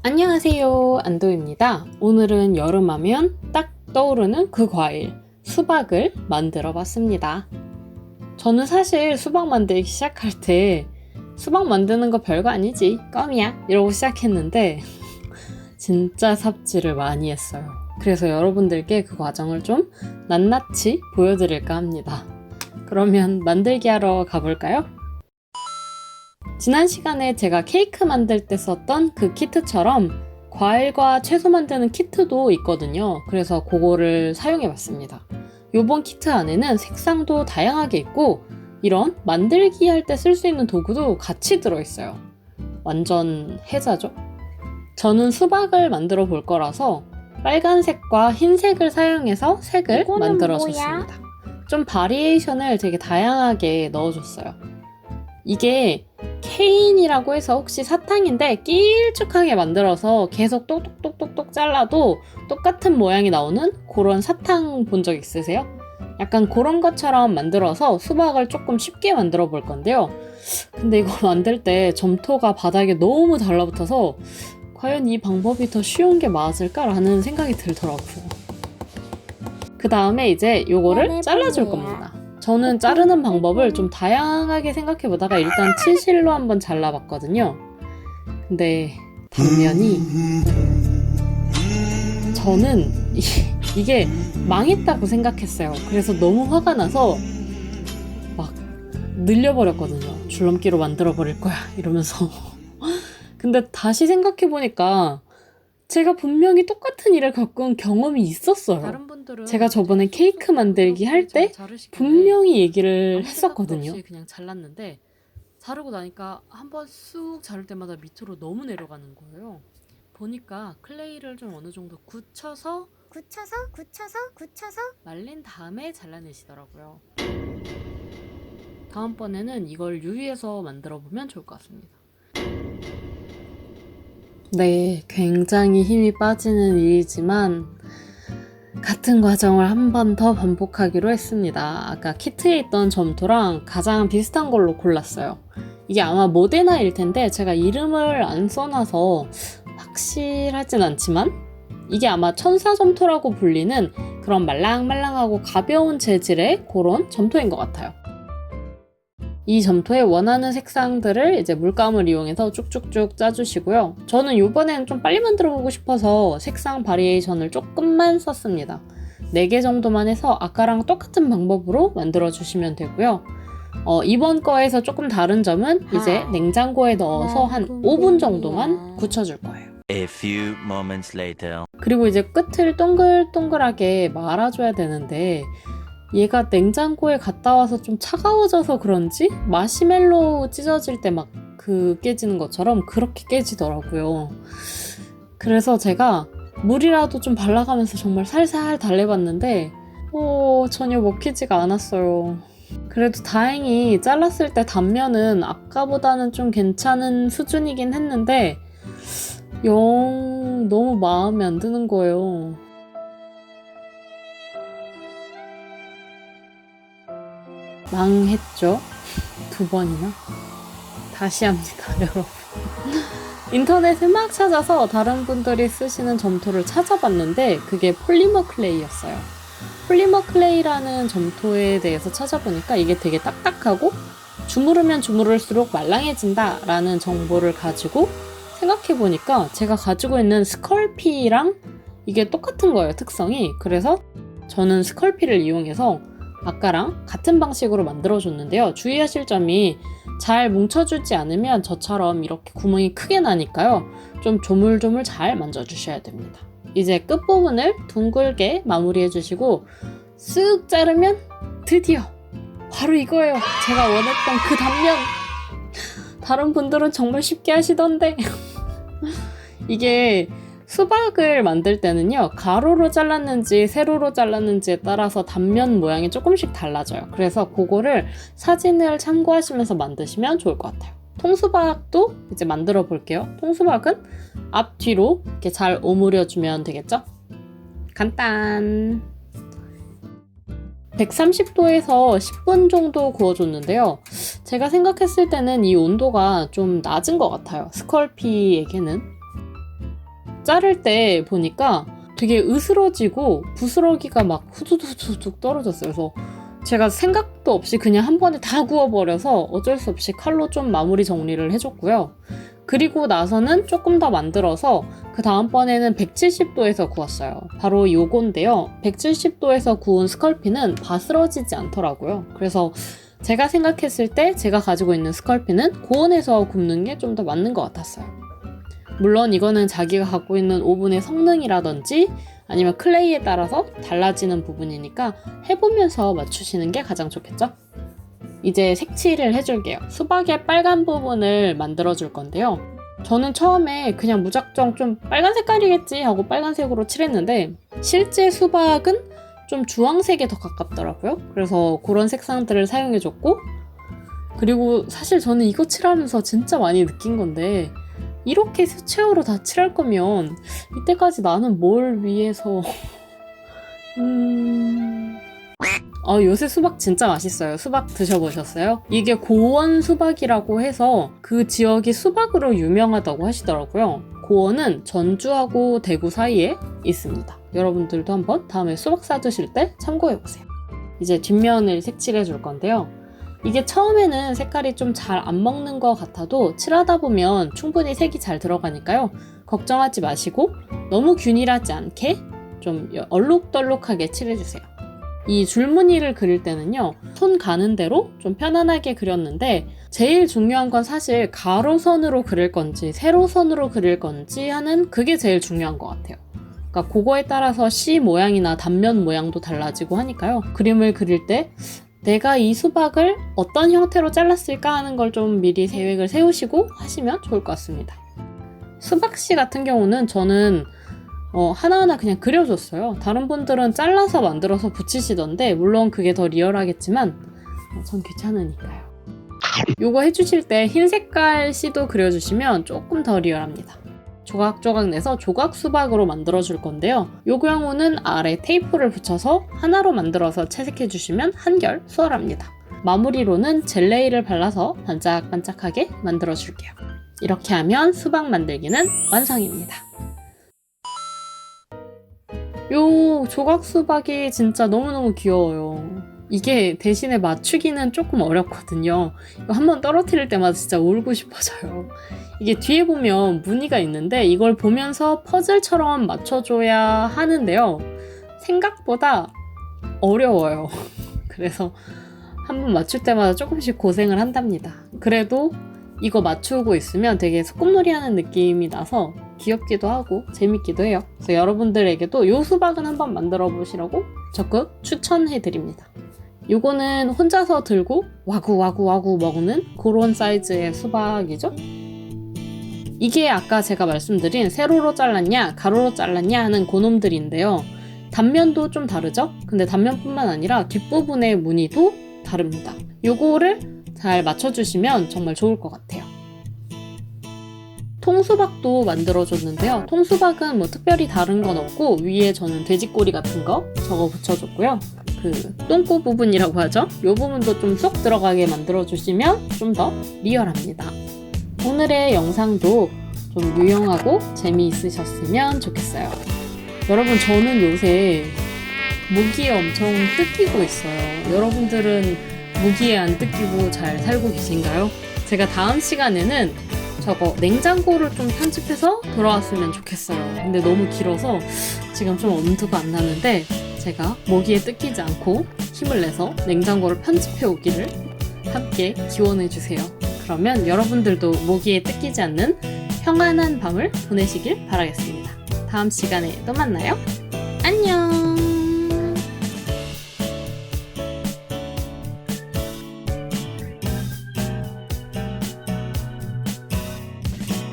안녕하세요, 안도입니다. 오늘은 여름하면 딱 떠오르는 그 과일, 수박을 만들어 봤습니다. 저는 사실 수박 만들기 시작할 때 수박 만드는 거 별거 아니지, 껌이야 이러고 시작했는데 진짜 삽질을 많이 했어요. 그래서 여러분들께 그 과정을 좀 낱낱이 보여드릴까 합니다. 그러면 만들기 하러 가볼까요? 지난 시간에 제가 케이크 만들 때 썼던 그 키트처럼 과일과 채소 만드는 키트도 있거든요. 그래서 그거를 사용해 봤습니다. 요번 키트 안에는 색상도 다양하게 있고 이런 만들기 할 때 쓸 수 있는 도구도 같이 들어있어요. 완전 혜자죠? 저는 수박을 만들어 볼 거라서 빨간색과 흰색을 사용해서 색을 만들어 줬습니다. 좀 바리에이션을 되게 다양하게 넣어줬어요. 이게 케인이라고 해서 혹시 사탕인데 길쭉하게 만들어서 계속 똑똑똑똑똑 잘라도 똑같은 모양이 나오는 그런 사탕 본 적 있으세요? 약간 그런 것처럼 만들어서 수박을 조금 쉽게 만들어 볼 건데요. 근데 이거 만들 때 점토가 바닥에 너무 달라붙어서 과연 이 방법이 더 쉬운 게 맞을까라는 생각이 들더라고요. 그 다음에 이제 요거를 잘라줄 겁니다. 저는 자르는 방법을 좀 다양하게 생각해보다가 일단 치실로 한번 잘라봤거든요. 근데 단면이 저는 이게 망했다고 생각했어요. 그래서 너무 화가 나서 막 늘려버렸거든요. 줄넘기로 만들어버릴 거야 이러면서. 근데 다시 생각해보니까 제가 분명히 똑같은 일을 겪은 경험이 있었어요. 제가 저번에 케이크 만들기 할 때 분명히 얘기를 했었거든요. 그냥 잘랐는데 자르고 나니까 한번 쑥 자를 때마다 밑으로 너무 내려가는 거예요. 보니까 클레이를 좀 어느 정도 굳혀서 말린 다음에 잘라내시더라고요. 다음번에는 이걸 유리에서 만들어 보면 좋을 것 같습니다. 네, 굉장히 힘이 빠지는 일이지만 같은 과정을 한 번 더 반복하기로 했습니다. 아까 키트에 있던 점토랑 가장 비슷한 걸로 골랐어요. 이게 아마 모데나일 텐데 제가 이름을 안 써놔서 확실하진 않지만 이게 아마 천사점토라고 불리는 그런 말랑말랑하고 가벼운 재질의 그런 점토인 것 같아요. 이 점토에 원하는 색상들을 이제 물감을 이용해서 쭉쭉쭉 짜주시고요. 저는 이번에는 좀 빨리 만들어보고 싶어서 색상 바리에이션을 조금만 썼습니다. 4개 정도만 해서 아까랑 똑같은 방법으로 만들어주시면 되고요. 이번 거에서 조금 다른 점은 이제 냉장고에 넣어서 한 5분 정도만 굳혀줄 거예요. A few moments later. 그리고 이제 끝을 동글동글하게 말아줘야 되는데 얘가 냉장고에 갔다 와서 좀 차가워져서 그런지 마시멜로우 찢어질 때 막 깨지는 것처럼 그렇게 깨지더라고요. 그래서 제가 물이라도 좀 발라가면서 정말 살살 달래봤는데 전혀 먹히지가 않았어요. 그래도 다행히 잘랐을 때 단면은 아까보다는 좀 괜찮은 수준이긴 했는데 영 너무 마음에 안 드는 거예요. 망했죠? 2번이나? 다시 합니다, 여러분. 인터넷에 막 찾아서 다른 분들이 쓰시는 점토를 찾아봤는데 그게 폴리머 클레이였어요. 폴리머 클레이라는 점토에 대해서 찾아보니까 이게 되게 딱딱하고 주무르면 주무를수록 말랑해진다 라는 정보를 가지고 생각해보니까 제가 가지고 있는 스컬피랑 이게 똑같은 거예요, 특성이. 그래서 저는 스컬피를 이용해서 아까랑 같은 방식으로 만들어줬는데요. 주의하실 점이 잘 뭉쳐주지 않으면 저처럼 이렇게 구멍이 크게 나니까요. 좀 조물조물 잘 만져주셔야 됩니다. 이제 끝부분을 둥글게 마무리해주시고 쓱 자르면 드디어 바로 이거예요. 제가 원했던 그 단면. 다른 분들은 정말 쉽게 하시던데 이게 수박을 만들 때는요, 가로로 잘랐는지 세로로 잘랐는지에 따라서 단면 모양이 조금씩 달라져요. 그래서 그거를 사진을 참고하시면서 만드시면 좋을 것 같아요. 통수박도 이제 만들어 볼게요. 통수박은 앞뒤로 이렇게 잘 오므려주면 되겠죠? 간단! 130도에서 10분 정도 구워줬는데요. 제가 생각했을 때는 이 온도가 좀 낮은 것 같아요. 스컬피에게는. 자를 때 보니까 되게 으스러지고 부스러기가 막 후두둑 떨어졌어요. 그래서 제가 생각도 없이 그냥 한 번에 다 구워버려서 어쩔 수 없이 칼로 좀 마무리 정리를 해줬고요. 그리고 나서는 조금 더 만들어서 그 다음번에는 170도에서 구웠어요. 바로 요건데요. 170도에서 구운 스컬피는 바스러지지 않더라고요. 그래서 제가 생각했을 때 제가 가지고 있는 스컬피는 고온에서 굽는 게 좀 더 맞는 것 같았어요. 물론 이거는 자기가 갖고 있는 오븐의 성능이라든지 아니면 클레이에 따라서 달라지는 부분이니까 해보면서 맞추시는 게 가장 좋겠죠? 이제 색칠을 해줄게요. 수박의 빨간 부분을 만들어줄 건데요. 저는 처음에 그냥 무작정 좀 빨간 색깔이겠지 하고 빨간색으로 칠했는데 실제 수박은 좀 주황색에 더 가깝더라고요. 그래서 그런 색상들을 사용해줬고, 그리고 사실 저는 이거 칠하면서 진짜 많이 느낀 건데 이렇게 수채화로 다 칠할 거면 이때까지 나는 뭘 위해서 요새 수박 진짜 맛있어요. 수박 드셔보셨어요? 이게 고원 수박이라고 해서 그 지역이 수박으로 유명하다고 하시더라고요. 고원은 전주하고 대구 사이에 있습니다. 여러분들도 한번 다음에 수박 싸드실 때 참고해보세요. 이제 뒷면을 색칠해 줄 건데요. 이게 처음에는 색깔이 좀 잘 안 먹는 것 같아도 칠하다 보면 충분히 색이 잘 들어가니까요. 걱정하지 마시고 너무 균일하지 않게 좀 얼룩덜룩하게 칠해주세요. 이 줄무늬를 그릴 때는요, 손 가는 대로 좀 편안하게 그렸는데 제일 중요한 건 사실 가로선으로 그릴 건지 세로선으로 그릴 건지 하는 그게 제일 중요한 것 같아요. 그러니까 그거에 따라서 씨 모양이나 단면 모양도 달라지고 하니까요. 그림을 그릴 때 내가 이 수박을 어떤 형태로 잘랐을까 하는 걸 좀 미리 계획을 세우시고 하시면 좋을 것 같습니다. 수박씨 같은 경우는 저는 하나하나 그냥 그려줬어요. 다른 분들은 잘라서 만들어서 붙이시던데 물론 그게 더 리얼하겠지만 전 귀찮으니까요. 요거 해주실 때 흰 색깔 씨도 그려주시면 조금 더 리얼합니다. 조각조각 내서 조각 수박으로 만들어줄 건데요. 요 경우는 아래 테이프를 붙여서 하나로 만들어서 채색해주시면 한결 수월합니다. 마무리로는 젤레이를 발라서 반짝반짝하게 만들어줄게요. 이렇게 하면 수박 만들기는 완성입니다. 요 조각 수박이 진짜 너무너무 귀여워요. 이게 대신에 맞추기는 조금 어렵거든요. 이거 한번 떨어뜨릴 때마다 진짜 울고 싶어져요. 이게 뒤에 보면 무늬가 있는데 이걸 보면서 퍼즐처럼 맞춰줘야 하는데요. 생각보다 어려워요. 그래서 한번 맞출 때마다 조금씩 고생을 한답니다. 그래도 이거 맞추고 있으면 되게 소꿉놀이 하는 느낌이 나서 귀엽기도 하고 재밌기도 해요. 그래서 여러분들에게도 이 수박은 한번 만들어 보시라고 적극 추천해드립니다. 요거는 혼자서 들고 와구 먹는 그런 사이즈의 수박이죠. 이게 아까 제가 말씀드린 세로로 잘랐냐 가로로 잘랐냐 하는 그놈들인데요. 단면도 좀 다르죠? 근데 단면뿐만 아니라 뒷부분의 무늬도 다릅니다. 요거를 잘 맞춰주시면 정말 좋을 것 같아요. 통수박도 만들어줬는데요. 통수박은 뭐 특별히 다른 건 없고 위에 저는 돼지꼬리 같은 거 저거 붙여줬고요. 그 똥꼬 부분이라고 하죠? 이 부분도 좀 쏙 들어가게 만들어주시면 좀 더 리얼합니다. 오늘의 영상도 좀 유용하고 재미있으셨으면 좋겠어요. 여러분, 저는 요새 모기에 엄청 뜯기고 있어요. 여러분들은 모기에 안 뜯기고 잘 살고 계신가요? 제가 다음 시간에는 저거 냉장고를 좀 편집해서 돌아왔으면 좋겠어요. 근데 너무 길어서 지금 좀 엄두가 안 나는데 제가 모기에 뜯기지 않고 힘을 내서 냉장고를 편집해 오기를 함께 기원해 주세요. 그러면 여러분들도 모기에 뜯기지 않는 평안한 밤을 보내시길 바라겠습니다. 다음 시간에 또 만나요. 안녕!